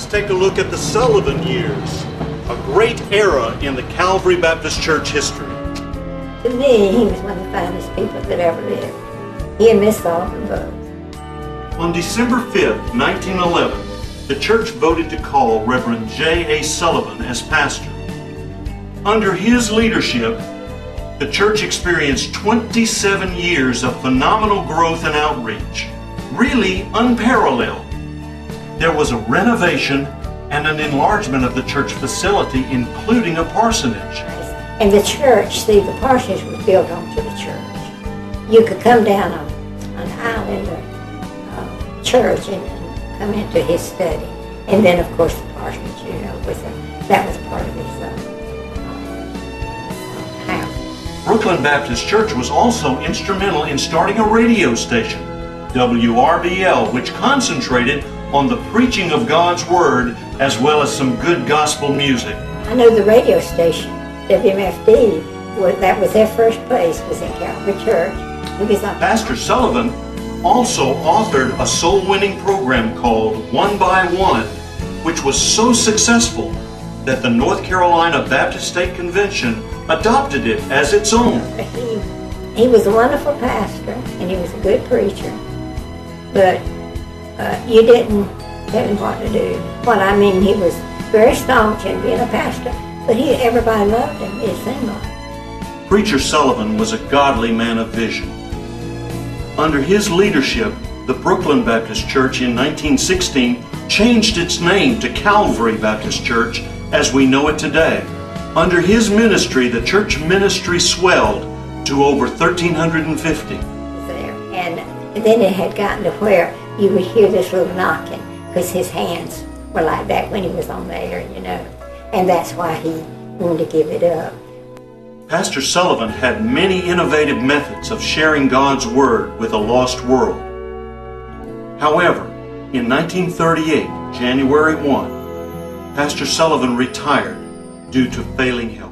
Let's take a look at the Sullivan years, a great era in the Calvary Baptist Church history. To me, he was one of the finest people that ever lived. He and Miss Sullivan both. On December 5th, 1911, the church voted to call Reverend J.A. Sullivan as pastor. Under his leadership, the church experienced 27 years of phenomenal growth and outreach, really unparalleled. There was a renovation and an enlargement of the church facility, including a parsonage. And the church, see, the parsonage was built onto the church. You could come down an aisle in the church and come into his study. And then, of course, the parsonage, that was part of his house. Brooklyn Baptist Church was also instrumental in starting a radio station, WRBL, which concentrated on the preaching of God's Word as well as some good gospel music. I know the radio station, WMFD, that was their first place, was in Calvary Church. Pastor Sullivan also authored a soul-winning program called One by One, which was so successful that the North Carolina Baptist State Convention adopted it as its own. He was a wonderful pastor, and he was a good preacher, but you didn't tell him what to do. Well, I mean, he was very staunch in being a pastor, but everybody loved him, it seemed like. Preacher Sullivan was a godly man of vision. Under his leadership, the Brooklyn Baptist Church in 1916 changed its name to Calvary Baptist Church as we know it today. Under his ministry, the church ministry swelled to over 1,350. And then it had gotten to where you would hear this little knocking, because his hands were like that when he was on the air, and that's why he wanted to give it up. Pastor Sullivan had many innovative methods of sharing God's Word with a lost world. However, in 1938, January 1, Pastor Sullivan retired due to failing health.